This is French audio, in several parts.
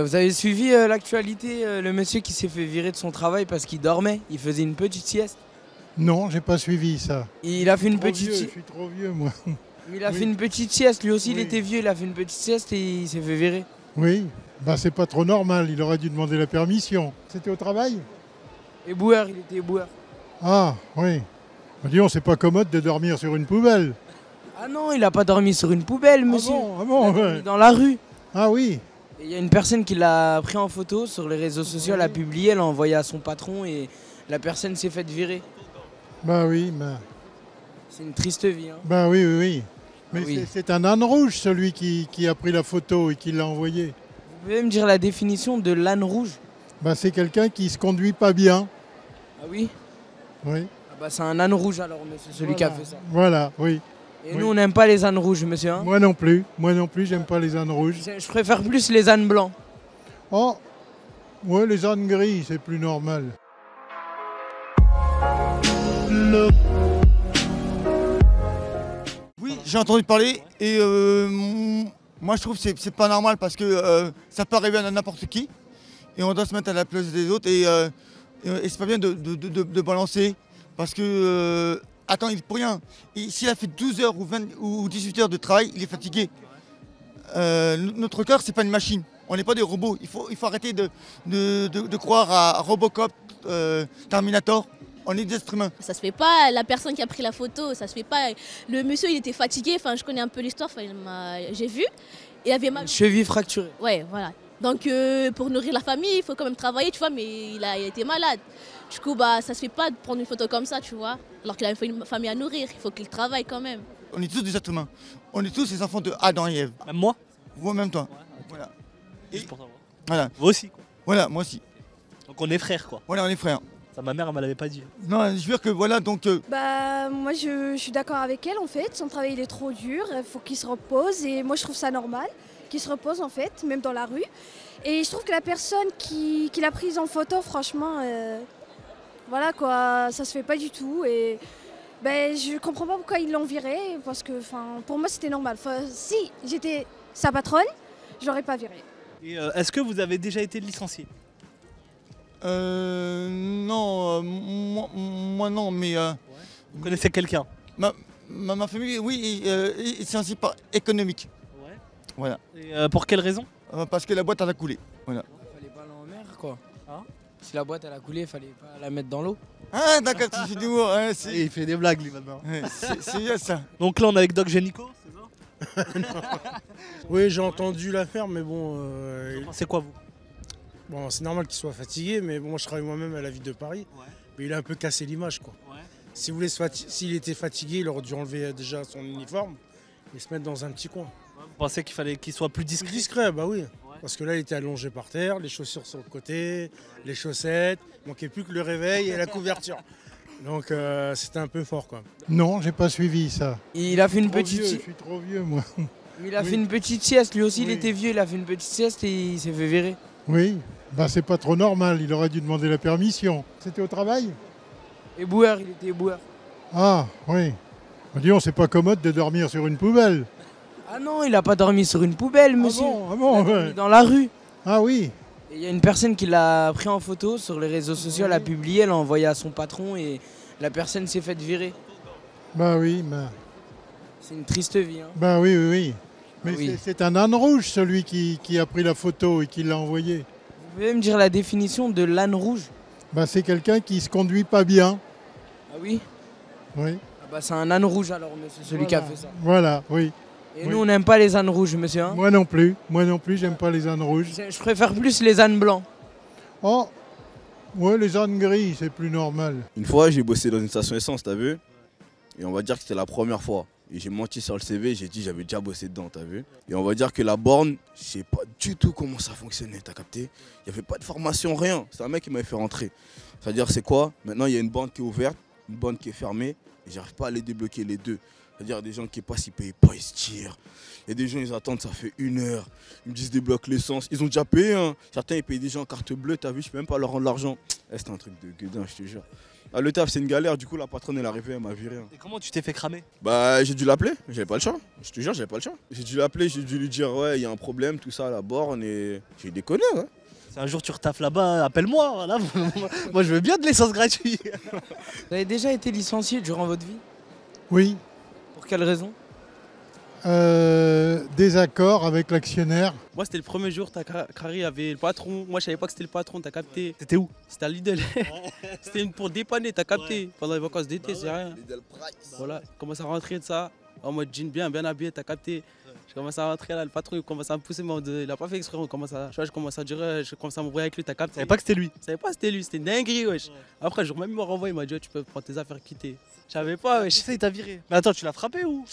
Vous avez suivi l'actualité, le monsieur qui s'est fait virer de son travail parce qu'il dormait, il faisait une petite sieste. Non, j'ai pas suivi ça. Il a fait une Trop petite vieux, je sieste. suis trop vieux moi. Il a Oui. fait une petite sieste, lui aussi il Oui. était vieux, il a fait une petite sieste et il s'est fait virer. Oui, bah c'est pas trop normal, il aurait dû demander la permission. C'était au travail? Éboueur, il était éboueur. Ah, oui. Bah, dis donc, c'est pas commode de dormir sur une poubelle. Ah non, il a pas dormi sur une poubelle, monsieur. Ah Il bon, a dormi ouais. dans la rue. Ah oui. Et il y a une personne qui l'a pris en photo sur les réseaux sociaux, elle a publié, elle a envoyé à son patron et la personne s'est faite virer. Bah oui, bah, C'est une triste vie. Hein. bah oui, oui, oui. Mais Oui. c'est un âne rouge celui qui a pris la photo et qui l'a envoyée. Vous pouvez me dire la définition de l'âne rouge? Bah c'est quelqu'un qui se conduit pas bien. Ah oui? Oui. Ah bah c'est un âne rouge alors, monsieur, celui qui a Voilà. fait ça. Voilà, oui. Et Oui. nous on n'aime pas les ânes rouges, monsieur. Hein. Moi non plus, j'aime pas les ânes rouges. Je préfère plus les ânes blancs. Oh, ouais, les ânes gris, c'est plus normal. Oui, j'ai entendu parler et moi je trouve que c'est pas normal parce que ça peut arriver à n'importe qui et on doit se mettre à la place des autres et c'est pas bien de balancer parce que attends, il est pour rien. S'il a fait 12 heures ou 18 heures de travail, il est fatigué. Notre corps, c'est pas une machine. On n'est pas des robots. Il faut arrêter de croire à Robocop, Terminator. On est des êtres humains. Ça se fait pas, la personne qui a pris la photo, ça se fait pas. Le monsieur, il était fatigué, enfin, je connais un peu l'histoire, enfin, j'ai vu. Il avait mal. Cheville fracturée. Ouais, voilà. Donc, pour nourrir la famille, il faut quand même travailler, tu vois, mais il a été malade. Du coup, bah, ça se fait pas de prendre une photo comme ça, tu vois. Alors qu'il a une famille à nourrir, il faut qu'il travaille quand même. On est tous des êtres humains. On est tous les enfants de Adam et Ève. Même moi. Vous, même toi. Ouais, Voilà. Juste pour savoir. Voilà. Vous aussi, quoi. Voilà, moi aussi. Donc on est frères, quoi. Voilà, on est frères. Ça, ma mère, elle me l'avait pas dit. Non, je veux dire que voilà, donc Bah moi je suis d'accord avec elle en fait, son travail il est trop dur, il faut qu'il se repose et moi je trouve ça normal qu'il se repose en fait, même dans la rue. Et je trouve que la personne qui l'a prise en photo franchement, voilà quoi, ça se fait pas du tout et ben, je comprends pas pourquoi ils l'ont viré parce que pour moi c'était normal. Si j'étais sa patronne, je l'aurais pas viré. Et est-ce que vous avez déjà été licencié? non, moi non, mais Vous connaissez quelqu'un? ma famille, oui, c'est un par économique. Ouais. Voilà. Et pour quelle raison? Parce que la boîte elle a coulé. Voilà. Fallait pas l'en mer quoi. Hein? Si la boîte elle a coulé, fallait pas la mettre dans l'eau. Ah d'accord, tu fais d'humour. Ouais, Et il fait des blagues, lui, maintenant. c'est bien ça. Donc là, on est avec Doc Génico, c'est ça? Oui, j'ai entendu l'affaire, mais bon, C'est quoi, vous? bon c'est normal qu'il soit fatigué, mais bon, moi je travaille moi-même à la ville de Paris, Ouais. mais il a un peu cassé l'image, quoi. Ouais. Si vous voulez, s'il était fatigué, il aurait dû enlever déjà son uniforme et se mettre dans un petit coin. Vous pensez qu'il fallait qu'il soit plus Plus discret? discret, bah oui. Parce que là, il était allongé par terre, les chaussures sur le côté, les chaussettes, il manquait plus que le réveil et la couverture. Donc c'était un peu fort, quoi. Non, j'ai pas suivi ça. Il a fait une Trop petite vieux, si- je suis trop vieux moi. Il a Oui. fait une petite sieste, lui aussi il Oui. était vieux, il a fait une petite sieste et il s'est fait virer. Oui, bah c'est pas trop normal, il aurait dû demander la permission. C'était au travail? Éboueur, il était éboueur. Ah, oui. Bah, dis donc, c'est pas commode de dormir sur une poubelle. Ah non, il a pas dormi sur une poubelle, monsieur. Ah bon, Il a ouais. dormi dans la rue. Ah oui. Et il y a une personne qui l'a pris en photo sur les réseaux sociaux, elle a publié, elle a envoyé à son patron et la personne s'est faite virer. Bah oui, bah, C'est une triste vie. Hein. bah oui, oui, oui. Mais Oui. c'est un âne rouge celui qui a pris la photo et qui l'a envoyée. Vous pouvez me dire la définition de l'âne rouge? Bah c'est quelqu'un qui se conduit pas bien. Ah oui? Oui. Ah bah c'est un âne rouge alors, monsieur, celui qui a fait ça. Voilà, oui. Et Oui. nous on n'aime pas les ânes rouges, monsieur. Hein. Moi non plus, j'aime pas les ânes rouges. Je préfère plus les ânes blancs. Oh, ouais, les ânes gris, c'est plus normal. Une fois, j'ai bossé dans une station essence, t'as vu? Et on va dire que c'était la première fois. Et j'ai menti sur le CV, j'ai dit j'avais déjà bossé dedans, t'as vu? Et on va dire que la borne, je sais pas du tout comment ça fonctionnait, t'as capté? Il n'y avait pas de formation, rien. C'est un mec qui m'avait fait rentrer. C'est-à-dire, c'est quoi? Maintenant, il y a une borne qui est ouverte, une borne qui est fermée, et j'arrive pas à les débloquer les deux. C'est-à-dire, des gens qui passent, ils payent pas, ils se tirent. Il y a des gens, ils attendent, ça fait 1 heure. Ils me disent débloque l'essence. Ils ont déjà payé, hein. Certains, ils payent des gens en carte bleue, t'as vu? Je peux même pas leur rendre l'argent. Eh, c'était un truc de gueudin, je te jure. Ah, le taf, c'est une galère, du coup, la patronne, elle est arrivée, elle m'a viré. Et comment tu t'es fait cramer? Bah, j'ai dû l'appeler, j'avais pas le choix. Je te jure, j'avais pas le choix. J'ai dû l'appeler, j'ai dû lui dire, ouais, il y a un problème, tout ça, à la borne, et j'ai déconné, ouais. Si un jour tu retaffes là-bas, appelle-moi. Voilà. Moi, je veux bien de l'essence gratuite. Vous avez déjà été licencié durant votre vie? Oui, Pour quelle raison? désaccord avec l'actionnaire. Moi, c'était le premier jour, Kari avait le patron. Moi, je savais pas que c'était le patron, t'as capté. C'était où? C'était à Lidl. C'était pour dépanner, t'as capté. Pendant les vacances d'été, c'est rien. Voilà, je commence à rentrer de ça. En mode jean bien habillé, t'as capté. Je commence à rentrer là, le patron il commence à me pousser, mais il a pas fait exprès. Je commence à dire, je commence à m'embrouiller avec lui, t'as capté. Tu savais pas que c'était lui? Je savais pas que c'était lui, c'était une dinguerie, wesh. Après, le jour même, il m'a renvoyé, il m'a dit, ouais, tu peux prendre tes affaires, quitter. Je savais pas, wesh. Ça, il t'a viré. Mais attends, tu l'as frappé ou?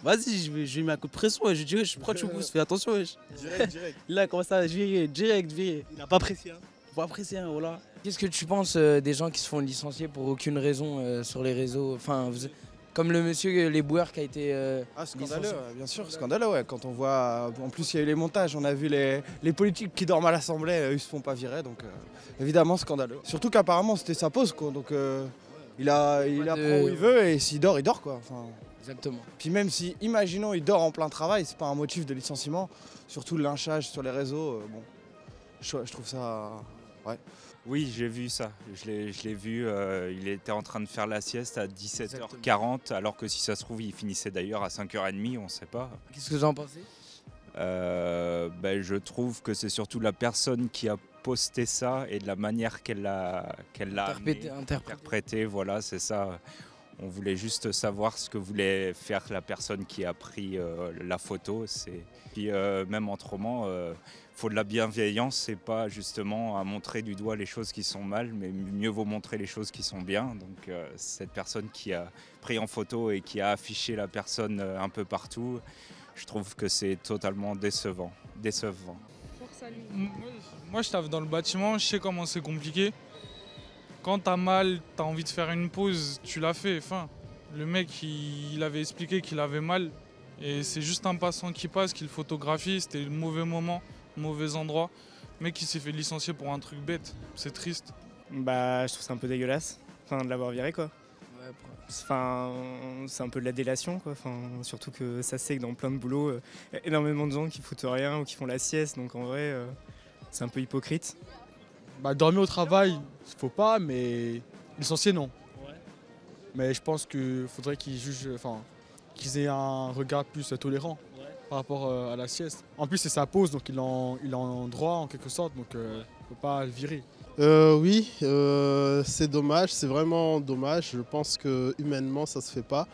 Vas-y, je lui ai mis un coup de pression, wesh. Je lui ai dit, pourquoi tu pousses, fais attention, wesh. Direct. Là, il commence à virer, direct. Il a pas apprécié. Hein. Faut apprécier, hein, voilà. Qu'est-ce que tu penses des gens qui se font licencier pour aucune raison sur les réseaux? Enfin, comme le monsieur Les Boueurs qui a été Scandaleux, licencié. bien sûr, scandaleux, ouais. Quand on voit, en plus il y a eu les montages, on a vu les politiques qui dorment à l'Assemblée, ils se font pas virer, donc évidemment scandaleux. Surtout qu'apparemment c'était sa pause, quoi, donc il apprend où il veut et s'il dort, il dort, quoi. Enfin, Exactement. puis même si, imaginons, il dort en plein travail, c'est pas un motif de licenciement, surtout le lynchage sur les réseaux, bon, je trouve ça, ouais. Oui, j'ai vu ça. Je l'ai vu. Il était en train de faire la sieste à 17h40, alors que si ça se trouve, il finissait d'ailleurs à 5h30, on ne sait pas. Qu'est-ce que vous en pensez? Je trouve que c'est surtout la personne qui a posté ça et de la manière qu'elle l'a interprété. Voilà, c'est ça. On voulait juste savoir ce que voulait faire la personne qui a pris la photo. Puis même autrement, faut de la bienveillance, c'est pas justement à montrer du doigt les choses qui sont mal, mais mieux vaut montrer les choses qui sont bien. Donc cette personne qui a pris en photo et qui a affiché la personne un peu partout, je trouve que c'est totalement décevant. Moi, je taffe dans le bâtiment, je sais comment c'est compliqué. Quand t'as mal, t'as envie de faire une pause, tu l'as fait. Enfin, le mec, il avait expliqué qu'il avait mal. Et c'est juste un passant qui passe, qui le photographie. C'était le mauvais moment, le mauvais endroit. Le mec, il s'est fait licencier pour un truc bête. C'est triste. Bah, je trouve ça un peu dégueulasse. Enfin, de l'avoir viré, quoi. Ouais, Enfin, c'est un peu de la délation, quoi. Enfin, surtout que ça c'est que dans plein de boulots, y a énormément de gens qui foutent rien ou qui font la sieste. Donc en vrai, c'est un peu hypocrite. Bah, dormir au travail, faut pas, mais licencier, non. Ouais. Mais je pense qu'il faudrait qu'ils jugent, enfin, qu'ils aient un regard plus tolérant par rapport à la sieste. En plus, c'est sa pause, donc il en droit en quelque sorte, donc il ne faut pas le virer. Oui, c'est dommage, c'est vraiment dommage. Je pense que humainement, ça se fait pas.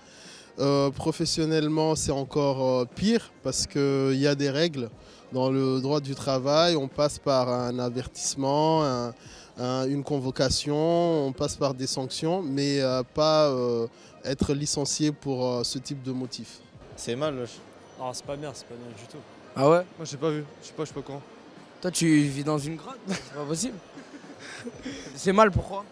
Professionnellement, c'est encore pire parce qu'il y a des règles. Dans le droit du travail, on passe par un avertissement, une convocation, on passe par des sanctions, mais pas être licencié pour ce type de motif. C'est mal, wesh. Ah, c'est pas bien du tout. Ah ouais? Moi, j'ai pas vu, je sais pas quand. Toi, tu vis dans une grotte? C'est pas possible. C'est mal, pourquoi?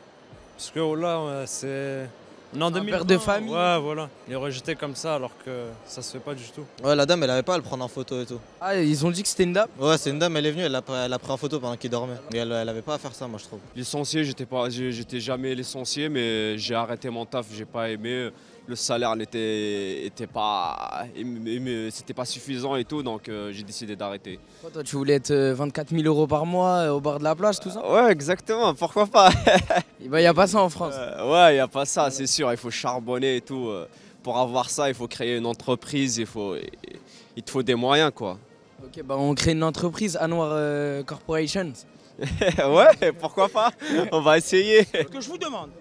Parce que oh là, c'est... Non, un père de famille. Ouais, voilà. Il est rejeté comme ça alors que ça se fait pas du tout. Ouais, la dame, elle avait pas à le prendre en photo et tout. Ah, ils ont dit que c'était une dame? Ouais, c'est une dame, elle est venue, elle a pris en photo pendant qu'il dormait. Et elle avait pas à faire ça, moi, je trouve. Licencié, j'étais jamais licencié, mais j'ai arrêté mon taf, j'ai pas aimé. Le salaire c'était pas suffisant et tout, donc j'ai décidé d'arrêter. Toi, tu voulais être 24 000 € par mois au bord de la plage, tout ça? Ouais, exactement, pourquoi pas. Il n'y a pas ça en France. Ouais, il n'y a pas ça, c'est sûr, il faut charbonner et tout. Pour avoir ça, il faut créer une entreprise, il te faut des moyens, quoi. Ok, bah on crée une entreprise, Anwar Corporation. Ouais, pourquoi pas. On va essayer. Ce que je vous demande,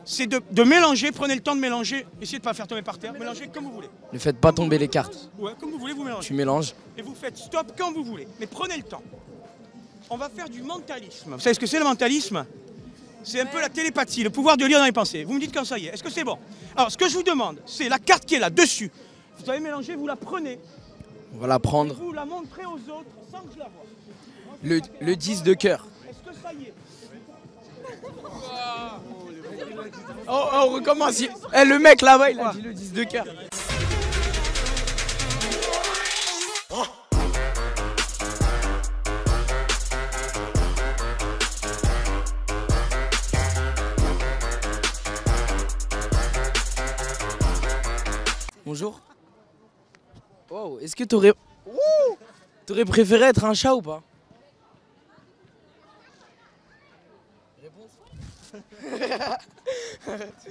c'est de mélanger, prenez le temps de mélanger, essayez de ne pas faire tomber par terre, mélangez comme vous voulez. Ne faites pas tomber les cartes. Ouais, comme vous voulez, vous mélangez. Tu mélanges. Et vous faites stop quand vous voulez, mais prenez le temps. On va faire du mentalisme. Vous savez ce que c'est le mentalisme? C'est un peu la télépathie, le pouvoir de lire dans les pensées. Vous me dites quand ça y est, est-ce que c'est bon? Alors, ce que je vous demande, c'est la carte qui est là, dessus. Vous avez mélangé, vous la prenez. On va la prendre. Et vous la montrez aux autres sans que je la voie. Le 10 de cœur. Est-ce que ça y est? Oh, on recommence. Le mec là-bas, il a dit le 10 de cœur. bonjour. Wow, est-ce que t'aurais préféré être un chat ou pas? Réponse.